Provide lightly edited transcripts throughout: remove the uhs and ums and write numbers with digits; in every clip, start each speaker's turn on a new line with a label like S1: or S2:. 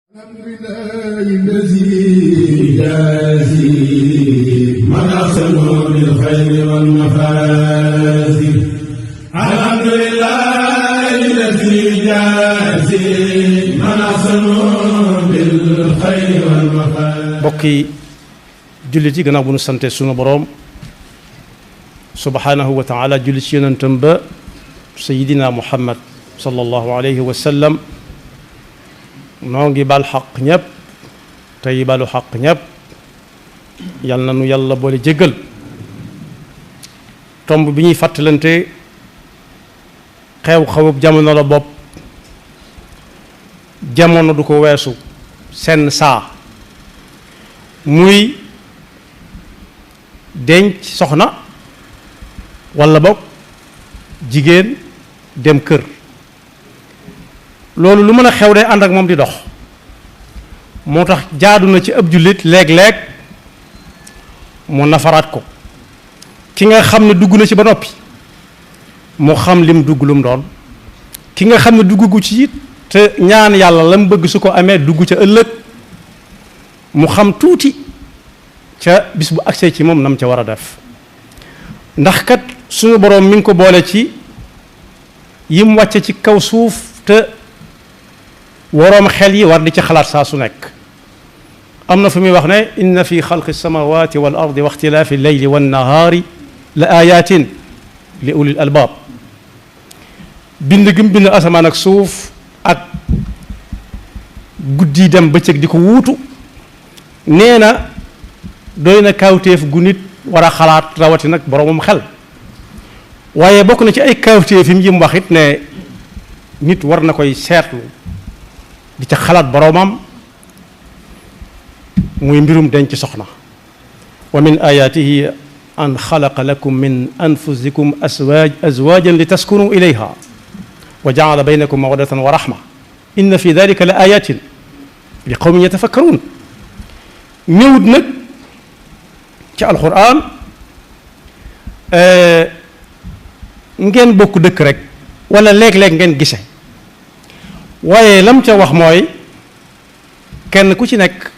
S1: الحمد لله الذي يجازي من أحسن بالخير والمفازي. الحمد لله الذي يجازي من أحسن بالخير والمفازي.
S2: mbokki jullit yi gannaaw bu nu sante sunu boroom subhaanahu wa taala jullit ci yonentam ba sayidina muhammad sallallahu alayhi wa sallam noo ngi bal xaq ñépp tey balu xaq ñépp yal na nu yàlla boole jéggal. tomb bi ñuy fàttalante xew-xewub jamono la bopp, jamono du ko weesu senn saa, muy denc soxna walla boog jigéen dem kër. loolu lu mën a xew de ànd ak moom di dox, moo tax jaadu na ci ab jullit léeg-léeg mu nafaraat ko. ki nga xam ne dugg na ci ba noppi mu xam lim dugg lu mu doon, ki nga xam ne dugg gu ci it te ñaan yàlla la mu bëgg su ko amee dugg ca ëllëg mu xam tuuti ca bis bu agsee ci moom nam ca war a def. ndax kat suñu boroom mi ngi ko boole ci yim wàcce ci kaw suuf te waroom xel yi war di ci xalaat saa su nekk. am na fu muy wax ne inna fi xalqi samawati wal ardi wa ixtilaafi leyli wan nahaari la ayatin li ulil albaab. bind gi mu bind asamaan ak suuf ak guddi dem bëccëg di ko wuutu nee na doy na kaawteef gu nit war a xalaat rawati nag boroomam xel. waaye bokk na ci ay kaawteef yi mu wax it ne nit war na koy seetlu di ca xalaat boroomam muy mbirum denc soxna. wa min ayaatihi an xalaqa lakum min anfusikum azwaajan li taskunu ilayha wa jaala baynakum mawaddatan wa rahma inna fi dalika la ayatin li qawmin yatafakkaruun. ñëwut nag ci alquran ngeen bokk dëkk rek wala léeg-léeg ngeen gise, waaye lam ca wax mooy kenn ku ci nekk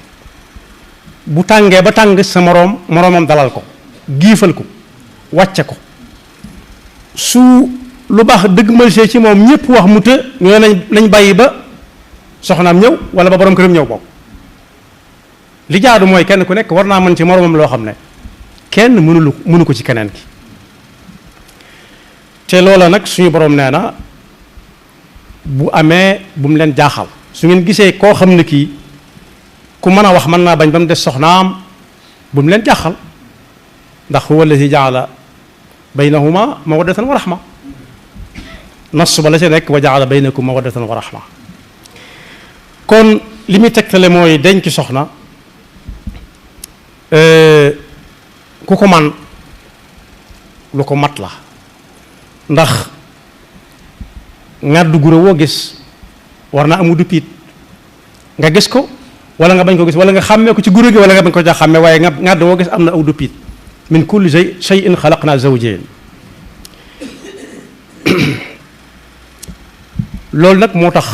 S2: bu tàngee ba tàng sa moroomam dalal ko, giifal ko, wàcce ko. su lu baax dëgg malsee ci moom ñëpp wax mu të ñoo nañ bàyyi ba soxnaam ñëw wala ba borom këram ñëw bokk. li jaadu mooy kenn ku nekk war naa mën ci moroomam loo xam ne kenn mënu ko ci keneen ki. te loola nag suñu borom nee na bu amee bu mu leen jaaxal. su ngeen gisee koo xam ne kii ku mën a wax mën naa bañ ba mu des soxnaam bu mu leen jaaxal, ndax huwa allazi jaala baynahuma mawaddatan wa rahma. nas ba la ca nekk wa jaala baynakum mawaddatan wa rahma. kon li muy tegtale mooy denc soxna ku ko man lu ko mat la. ndax ngàddu guro woo gis war na amu dupiit nga gis ko wala nga bañ ko gis wala nga xàmmee ko ci guro gi wala nga bañ ko ca xàmmee, waaye ngàdd woo gis am na aw dupiit. min kulli shay'in xalaqna zawjayn. loolu nag moo tax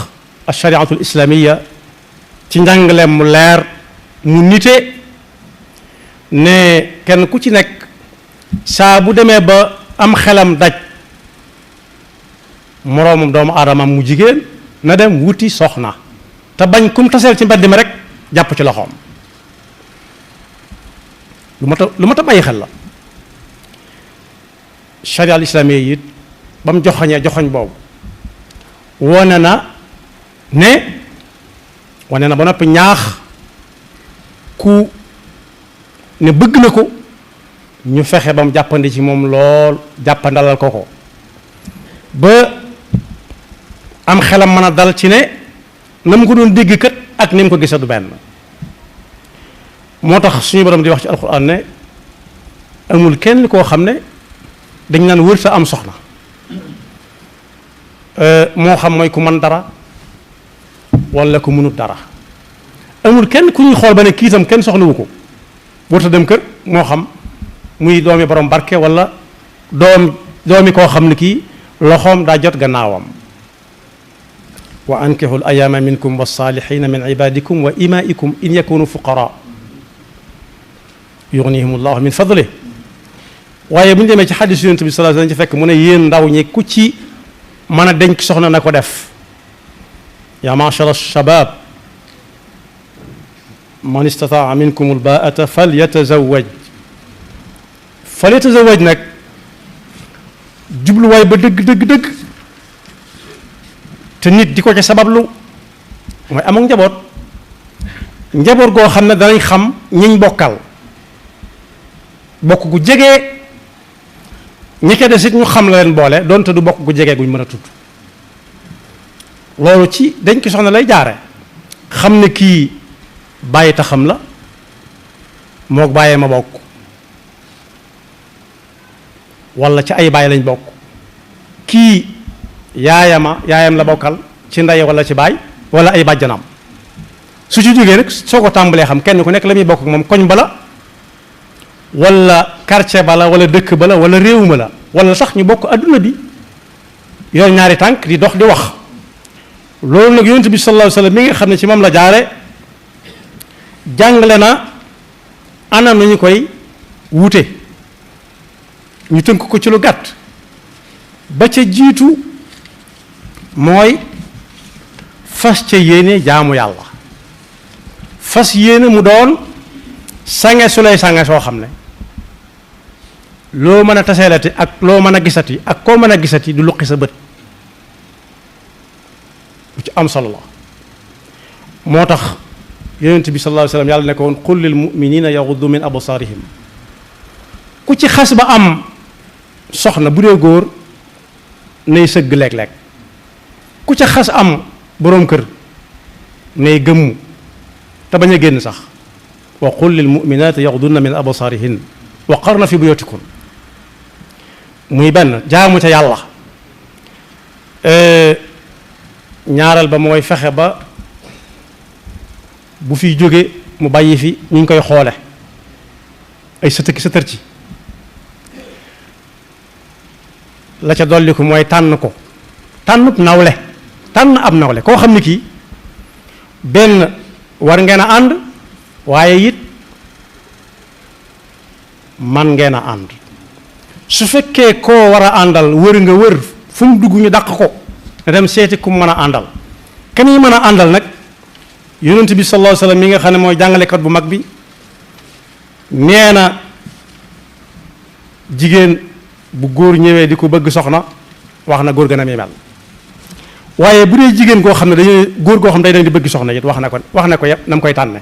S2: ashariatul islamiya ci njàngaleem mu leer mu nite ne kenn ku ci nekk saa bu demee ba am xelam daj moroomam doomu aadamam mu jigéen na dem wuti soxna te bañ kum taseel ci mbedd mi rek jàpp ci loxoom. lu mat a bàyyi xel la. sharia al islaamiya it ba mu joxoñ boobu wane na ba noppi ñaax ku ne bëgg na ko ñu fexe ba mu jàppandi ci moom lool, jàppandalal ko ba am xelam mën a dal ci ne na mu ko doon dégg kat ak ni mu ko gisee du benn. moo tax suñu borom di wax ci alxuraan ne amul kenn koo xam ne dañ naan wër sa am soxna, moo xam mooy ku mën dara wala ku mënut dara. amul kenn ku ñuy xool ba ne kii itam kenn soxlawu ko wërta dem kër, moo xam muy doomi borom barke wala doomi koo xam ne kii loxoom daa jot gannaawam. wa ankihu al ayaama minkum wassalihina min ibadikum wa imaikum in yakunu fuqara yughnihim allahu min fadlih. waaye bu ñu demee ci xadis yonent bi sallallahu alayhi wasallam ci fekk mu ne yéen ndaw ñi ku ci mën a denc soxna na ko def. yaa ma'shara shabab man istataa minkum albaata falyatazawaj nag jubluwaay ba dëgg te nit di ko ca sabablu mooy amul njaboot goo xam ne danañ xam ñiñ bokkal bokk gu jege. ñi ko des it ñu xam la leen boole donte du bokk gu jege guñ mën a tudd loolu ci dañ ko soxna lay jaare xam ne kii bàyyi taxam la mook bàyyee ma bokk wala ci ay bàyyi lañ bokk kii yaayam la bokkal ci ndey wala ci baay wala ay bàjjanam su ci jógee rek soo ko tàmbalee xam kenn ku nekk la muy bokk moom koñ bala wala quartier ba la wala dëkk ba la wala réew ma la wala sax ñu bokk adduna bi yor ñaari tànk di dox di wax. loolu nag yonent bi sallallahu alayhi wasallam mi nga xam ne ci moom la jaare jàngale na ana nañu koy wute ñu tënk ko ci lu gàtt. ba ca jiitu mooy fas ca yéene jaamu yàlla fas yéene mu doon sange su lay sange soo xam ne loo mën a taseelati ak loo mën a gisati ak koo mën a gisati du luqi sa bët lu ci am solo la. moo tax yonent bi sallallahu alayhi wasallam yàlla ne ko woon qul lil mu'minina yaghuddu min absarihim ku ci xas ba am soxna bu dee góor nay sëgg léeg-léeg ku ca xas am boroom kër nay gëmmu te bañ a génn sax. wa qul lil mu'minaati yaxdunna min absaarihin wa qarna fi buyutikun muy benn jaamu ca yàlla. ñaareel ba mooy fexe ba bu fiy jóge mu bàyyi fi ñu ngi koy xoole ay sëtëki sëtër ci. la ca dolliku mooy tànn ko tànnub nawle tànn ab nawle koo xam ne kii benn war ngeen a ànd waaye it man ngeen a ànd. su fekkee koo war a àndal wër nga wër fu mu dugg ñu dàq ko nga dem seeti ku mu mën a àndal kan yi mën a àndal nag yonent bi sallallahu alayhi wasallam mi nga xam ne mooy jàngalekat bu mag bi nee na jigéen bu góor ñëwee di ko bëgg soxna wax na góor gën a muy mel waaye bu dee jigéen koo xam ne dañuy góor goo xam ne day di bëgg soxna it wax na ko yëpp na mu koy tànne.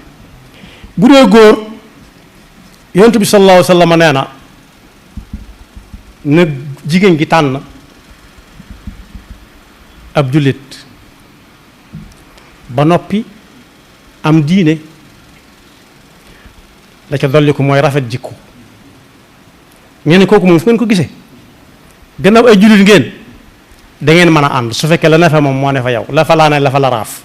S2: bu dee góor yonent bi sallallahu alayhi wasallam nee na jigéen gi tànn ab jullit ba noppi am diine la ca dolli ko mooy rafet jikko ngeen kooku moom fu ngeen ko gisee gannaaw ay jullit ngeen da ngeen mën a ànd su fekkee la ne fa moom moo ne fa yow la fa laa ne la fa la raaf.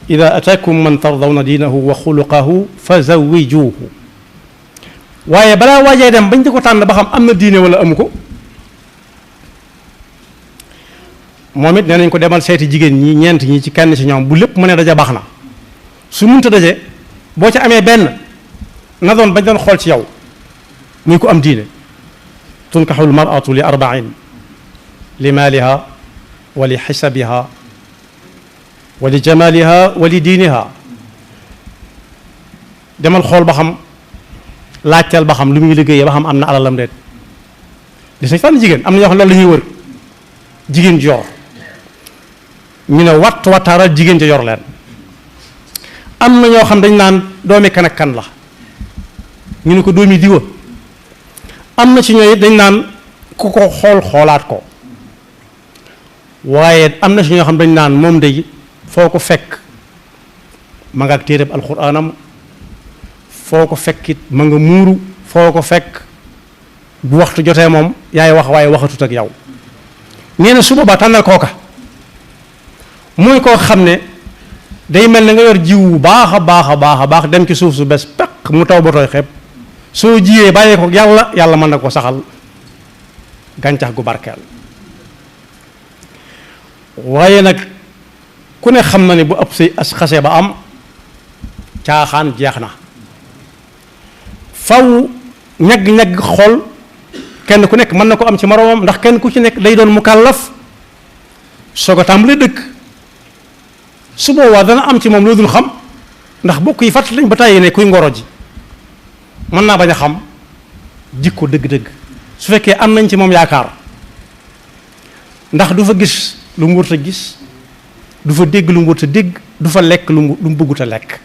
S2: ida ataakum man tardawna diinahu wa xuluqahu fa zawwijuuhu waaye balaa waajee dem bañ di ko tànn ba xam am na diine wala amu ko moom it nee nañ ko demal seeti jigéen ñi ñeent ñi ci kenn ci ñoom bu lépp mu ne daja baax na su munta daje boo ca amee benn na doon bañ doon xool ci yow muy ko am diine. tunkaxul mar'atu li arba'in li maaliha wa li xasabiha wa li jamaliha wa li diiniha demal xool ba xam laajteel ba xam lu muy liggéeyee ba xam am na alalam déet di sañ tànn jigéen am na ñoo xam loolu la ñuy wër jigéen ji yor ñu ne wattaaral jigéen ja yor leen am na ñoo xam dañ naan doomi kan ak kan la ñu ne ko doomi diwa am na ci ñooy dañ naan ku ko xoolaat ko waaye am na ci ñoo xam dañ naan moom de foo ko fekk ma nga ak téereb alxuraanam foo ko fekkit ma nga muuru foo ko fekk bu waxtu jotee moom yaay wax waaye waxatut ak yow nee na su boobaa tànnal kooka mooy koo xam ne day mel ne nga yor jiw bu baax a baax a baax a baax dem ci suuf su bes peq mu taw ba tooy xepp soo jiyee bàyyee ko yàlla mën na ko saxal gàncax gu barkeel waaye nag ku ne xam na ne bu ab sëy as xase ba am caaxaan jeex na faw ñagg-ñagg xol kenn ku nekk mën na ko am ci moroomam ndax kenn ku ci nekk day doon mukallaf soog a tàmbali dëkk su boobaa dana am ci moom loo dul xam ndax bokk yi fàttali lañ ba tàyyi ne kuy ngoro ji mën naa bañ a xam jikko dëgg-dëgg su fekkee am nañ ci moom yaakaar ndax du fa gis lu mu wërta gis du fa dégg lu mu wërta dégg du fa lekk lu mu bëggut a lekk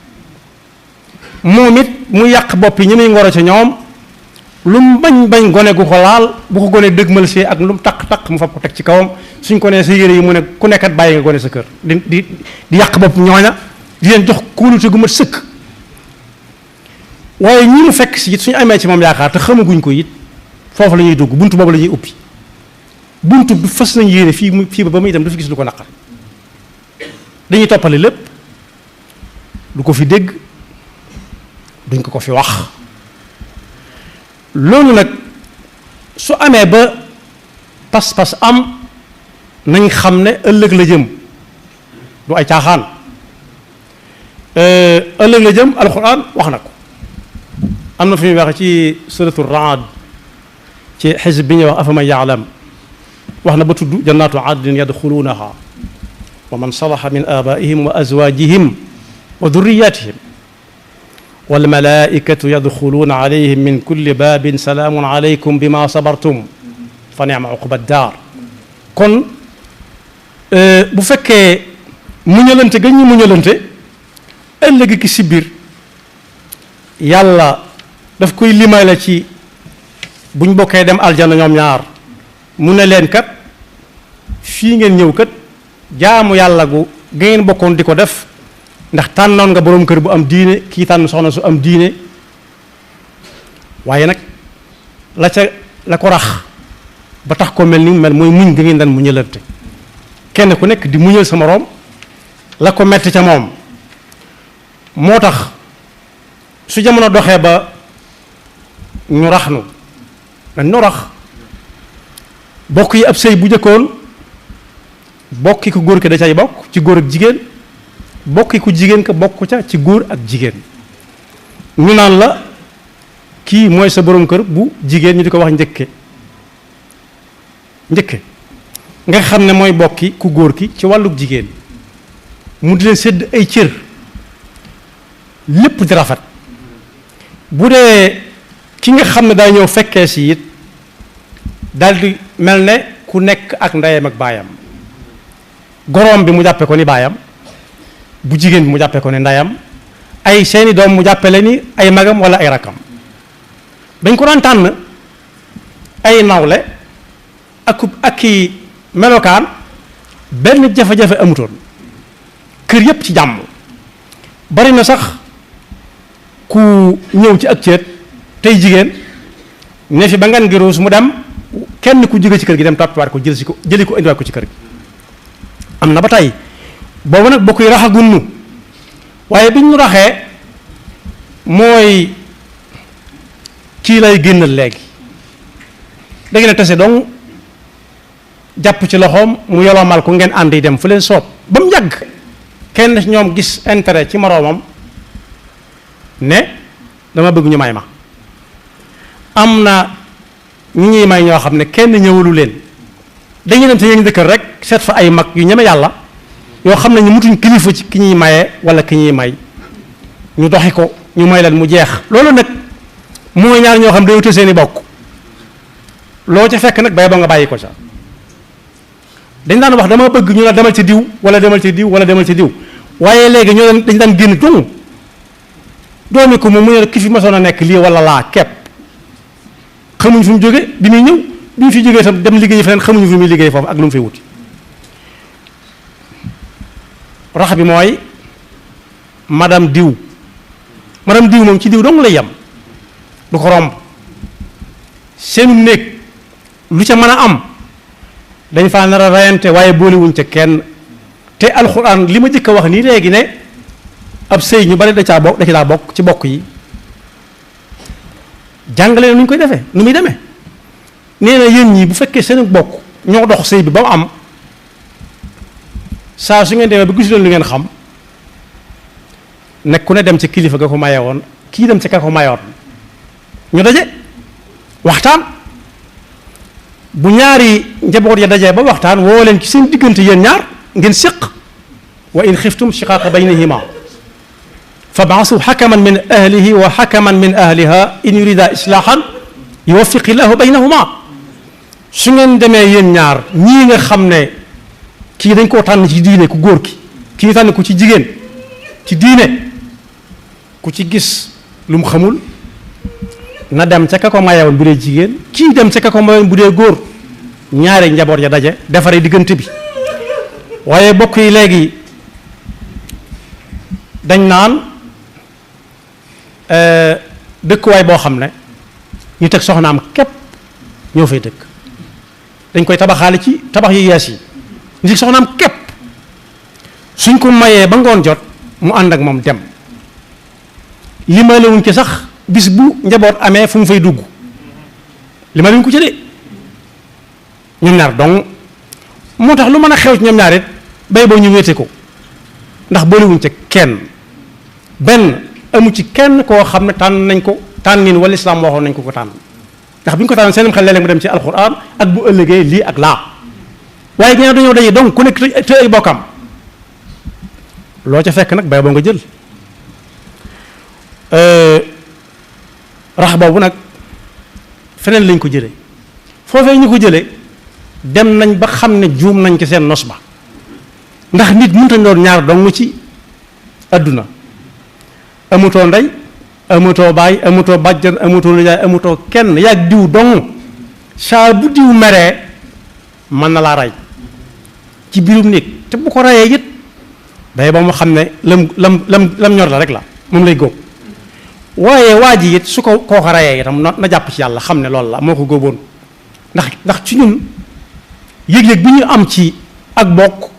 S2: moom it mu yàq bopp yi ñi muy ngoro ci ñoom lu mu bañ gone gu ko laal bu ko gone dëgmal see ak lu mu taq mu fab ko teg ci kawam suñ ko nee sa yére yi mu ne ku nekkat bàyyi nga gone sa kër di yàq bopp ñooña di leen jox kóolute gu mat sëkk waaye ñi mu fekk si it suñu amee ci moom yaakaar te xamaguñ ko it foofu la ñuy dugg buntu boobu la ñuy ubbi buntu bi fas nañ yéene fii ba muy dem dafa gis lu ko naqar dañuy toppale lépp du ko fi dégg duñ ko fi wax loolu nag su amee ba pas-pas am nañ xam ne ëllëg la jëm du ay caaxaan ëllëg la jëm alxuraan wax na ko am na fi ñuy waxe ci suratu Raad ci xisb bi ñuy wax afaman yaalam wax na ba tudd jannaatu adnin yadxuluunaha wa man salaha min abaihim wa azwajihim wa durriyatihim walmalaikatu yadxuluuna alayhim min kulli baabin salaamun alaykum bima sabartum fa ni'ma uqba daar kon bu fekkee muñalante ga ñu muñalante ëllëg ki si biir yàlla daf koy limale ci buñ bokkee dem aljana ñoom ñaar mu ne leen kat fii ngeen ñëw kat jaamu yàlla gu ngeen bokkoon di ko def ndax tànnoon nga boroom kër bu am diine kii tànn soxna su am diine waaye nag la ko rax ba tax ko mel ni mel mooy muñ nga ngeen daan muñalante kenn ku nekk di muñal sa moroom la ko metti ca moom moo tax su jamono doxee ba ñu rax nu dañ nu rax bokk yi ab sëy bu jëkkoon bokki ku góor ki da cay bokk ci góor ak jigéen bokki ku jigéen ka bokk ca ci góor ak jigéen ñu naan la kii mooy sa borom kër bu jigéen ñu di ko wax njëkke nga xam ne mooy bokki ku góor ki ci wàlluk jigéen mu di leen sédd ay cër lépp di rafet bu dee ki nga xam ne daa ñëw fekkee si it daal di mel ne ku nekk ak ndeyam ak baayam goroom bi mu jàppe ko ni baayam bu jigéen bi mu jàppe ko ni ndeyam ay seeni doom mu jàppale ni ay magam wala ay rakkam dañ ko daan tànn ay nawle ak i melokaan benn jafe-jafe amutoon kër yépp ci jàmm bari na sax ku ñëw ci ak ceet tey jigéen ne fi ba ngan gi ruus mu dem kenn ku jóge ci kër gi dem toppiwaat ko jëli ko indiwaat ko ci kër gi am na ba tey boobu nag bokk yi raxagunnu waaye bi ñu raxee mooy kii lay génnal léegi da ngeen a tase donc jàpp ci loxoom mu yolomal ko ngeen ànd yi dem fu leen soob ba mu yàgg kenn ñoom gis intérêt ci moroomam ne dama bëgg ñu may ma am na ñu ñuy may ñoo xam ne kenn ñëwalu leen dañuy dem te yéen dëkkër rek seet fa ay mag yu ñeme yàlla yoo xam ne ñu mutuñ kilifa ci ki ñuy maye wala ki ñuy may ñu doxi ko ñu may leen mu jeex loolu nag mooy ñaar ñoo xam day wute seeni bokk loo ca fekk nag bay ba nga bàyyi ko ca dañ daan wax dama bëgg ñu la demal ci diw wala demal ci diw wala demal ci diw waaye léegi ñoo dañ daan génn dong doomi ko mu ne ki fi masoon a nekk lii wala laa kepp xamuñ fu mu jóge bi muy ñëw bi mu fi jógee tam dem liggéey feneen xamuñu fu muy liggéey foofu ak lu mu fay wuti rax bi mooy madame diw moom ci diw dong lay yem du ko romb seenu néeg lu ca mën a am dañ faa nar a rayante waaye boolewuñ ca kenn te alxuraan li ma jëkk a wax nii léegi ne ab sëy ñu bari da ci daa bokk ci bokk yi jàngale nu ñu koy defee nu muy demee nee na yéen ñii bu fekkee seen bokk ñoo dox sëy bi ba mu am saa su ngeen demee ba gisu leen lu ngeen xam nekk ku ne dem ci kilifa ga ko maye woon kii dem ci ka ko mayoon ñu daje waxtaan bu ñaari njaboot ya dajee ba waxtaan woo leen ci seen diggante yéen ñaar ngeen séq wa in xiftum shiqaaqa baynihima fab'asu xakaman min ahlihi wa xakaman min ahliha in yurida islaahan yuwaffiqi llahu baynahuma su ngeen demee yéen ñaar ñii nga xam ne kii dañ koo tànn ci diine ku góor ki kii tànn ku ci jigéen ci diine ku ci gis lu mu xamul na dem ca ka ko mayewoon bu dee jigéen kii dem ca ka ko mayewoon bu dee góor ñaari njaboot ya daje defaree diggante bi waaye bokk yi léegi dañ naan dëkkuwaay boo xam ne ñu teg soxnaam képp ñoo fay dëkk dañ koy tabaxaale ci tabax yu yees yi ñu teg soxnaam képp suñ ko mayee ba ngoon jot mu ànd ak moom dem limalewuñ ci sax bis bu njaboot amee fu mu fay dugg limalewuñ ko ci de ñoom ñaar donc moo tax lu mën a xew ci ñoom ñaar it bay boo ñu wéete ko ndax boolewuñ ca kenn benn amu ci kenn koo xam ne tànn nañ ko tànnin wala islam waxoon nañ ko ko tànn ndax bi ñu ko tànn seen xel léeg-léeg mu dem ci alquran ak bu ëllëgee lii ak laa waaye ñaar dañoo daje donc ku nekk te ay bokkam loo ca fekk nag bay boo nga jël rax boobu nag feneen lañ ko jëlee foofee ñu ko jëlee dem nañ ba xam ne juum nañ ci seen nos ba ndax nit mënut a doon ñaar dong ci adduna amutoo ndey amutoo baay amutoo bàjjan amutoo nijaay amutoo kenn yaag diw dong saa bu diw meree mën na laa rey ci biirum nit te bu ko reyee it day ba mu xam ne lam ñor la rek la moom lay góob waaye waa ji it su ko koo ko reyee itam na jàpp ci yàlla xam ne loolu la moo ko góoboon ndax ci ñun yëg-yëg bi ñu am ci ak bokk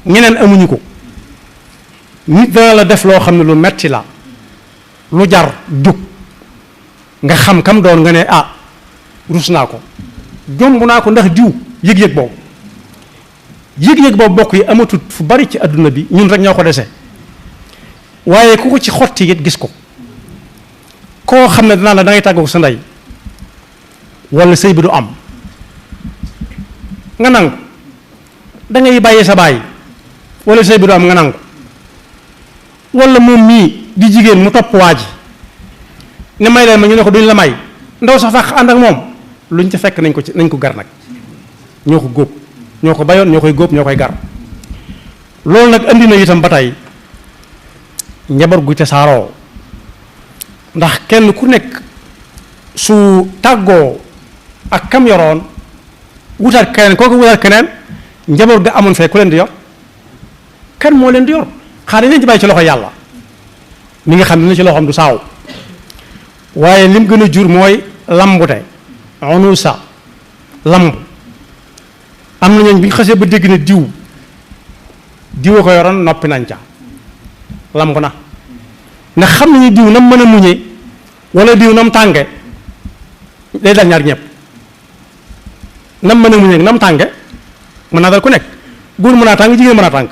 S2: ñeneen amuñu ko nit dana la def loo xam ne lu metti la lu jar jóg nga xam kam doon nga ne ah rus naa ko jomb naa ko ndax diw yëg-yëg boobu bokk yi amatut fu bari ci adduna bi ñun rek ñoo ko dese waaye ku ko ci xotti it gis ko koo xam ne danaa la da ngay tàggoog sa ndey wala sëy bi du am nga nangu da ngay bàyyee sa baay wala sëy bi du am nga nangu wala moom mii di jigéen mu topp waa ji ne may leen ma ñu ne ko duñ la may ndaw sax fàq ànd ak moom luñ ca fekk nañ ko gar nag ñoo ko góob ñoo ko bayoon ñoo koy góob ñoo koy gar loolu nag andi na itam ba tey njaboot gu tasaaroo ndax kenn ku nekk su tàggoo ak kam yoroon wutaat keneen kooku wutaat keneen njaboot ga amoon fee ku leen di yor kenn moo leen di yor xaaral nañ ci bàyyi ci loxo yàlla mi nga xam ne ci loxoom du saaw waaye lim gën a jur mooy lambute onusa lamb am na ñooñ bi ñu xasee ba dégg ne diw a ko yoroon noppi nañ ca lamb na ndax xam nañu diw nam mën a muñe wala diw nam tànge day dal ñaar ñëpp nam mën a muñe nam tànge mën naa dal ku nekk góor mën naa tàng jigéen mën naa tàng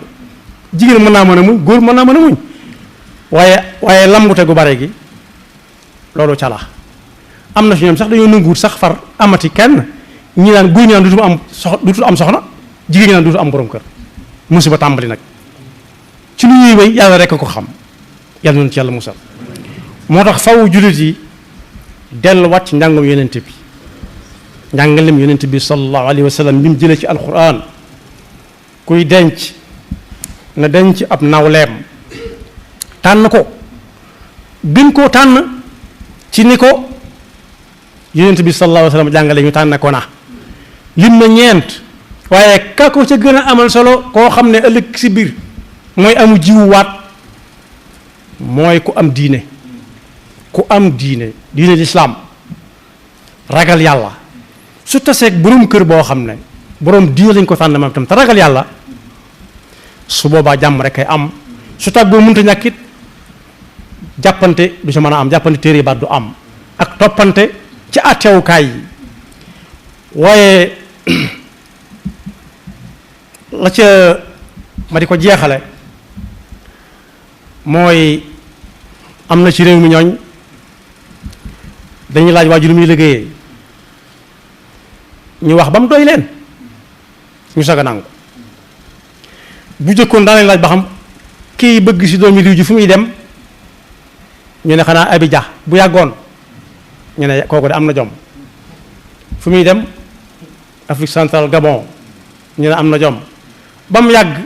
S2: jigéen mën naa mën a muñ góor mën naa mën a muñ waaye lambute gu bare gi loolu ca la am na si ñoom sax dañoo nanguwut sax far amati kenn ñi naan góor ñi naan duutul am soxna jigéen ñi naan duutul am borom kër musiba tàmbali nag ci lu ñuy wéy yàlla rekk ko xam yàlla noonu ci yàlla musal moo tax faw jullit yi delluwaat ci njàngum yonent bi njàngalem yonent bi sallallahu alayhi wa sallam bi mu jëlee ci alquran kuy denc na denc ab nawleem tànn ko gën koo tànn ci ni ko yonent bi sallallahu alayhi wa sallam jàngale ñu tànn ko na lim na ñeent waaye ka ko ca gën a amal solo koo xam ne ëllëg si biir mooy amu jiwu mooy ku am diine diine lislaam ragal yàlla su taseeg borom kër boo xam ne borom diine lañ ko tànn moom tam te ragal yàlla su boobaa jàmm rek ay am su tàggoo mënta ñàkkit jàppante du ci mën a am jàppante téere baat du am ak toppante ci àttewukaay yi waaye la ca ma di ko jeexale mooy am na ci réew mi ñooñ dañuy laaj waaju lu muy liggéeyee ñu wax ba mu doy leen ñu saga nangu bu jëkkoon daa lañ laaj ba xam kii bëgg si doomi diw ji fu muy dem ñu ne xanaa Abidjan bu yàggoon ñu ne kooku de am na jom fu muy dem Afrique centrale Gabon ñu ne am na jom ba mu yàgg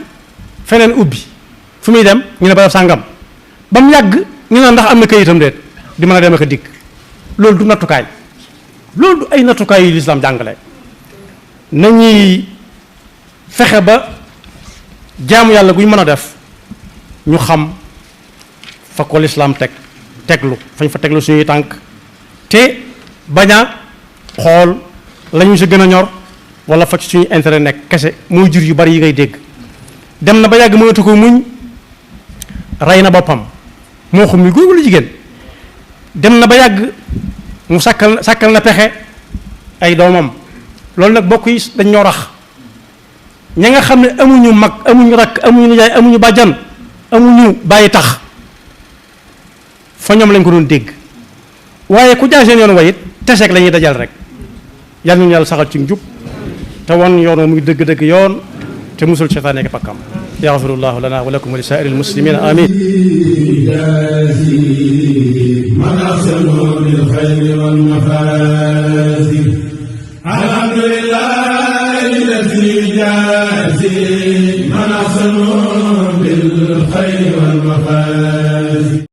S2: feneen ubbi fu muy dem ñu ne barab sàngam ba mu yàgg ñu ne ndax am na këyitam déet di mën a dem ak a dikk loolu du nattukaay loolu du ay nattukaay yu lislaam jàngale nañuy fexe ba jaamu yàlla gu ñu mën a def ñu xam fa ko lislaam teglu fañ fa teglu suñuy tànk te bañ a xool la ñu si gën a ñor wala fa ci suñu intérêt nekk kese mooy jur yu bari yi ngay dégg dem na ba yàgg mënatu ko muñ rey na boppam moo xam ni góor walla jigéen dem na ba yàgg mu sàkkal na pexe ay doomam loolu nag bokk yi dañ ñoo rax ña nga xam ne amuñu mag amuñu rakk amuñu nijaay amuñu bàjjan amuñu bàyyi tax fa ñoom lañ ko doon dégg waaye ku jaay seen yoon wa it teseeg la ñuy dajal rek yal nañu yàlla saxal ci njub te wan yoon wa muy dëgg-dëgg yoon te musul seytaane ak pakkam yaxfirullahu lana wa lakum wa li saa'iril muslimina amin
S1: man ahsanu bil xayri wal mafaazih alhamdulillahi alladi jaazi man ahsanu bil xayri wal mafaazih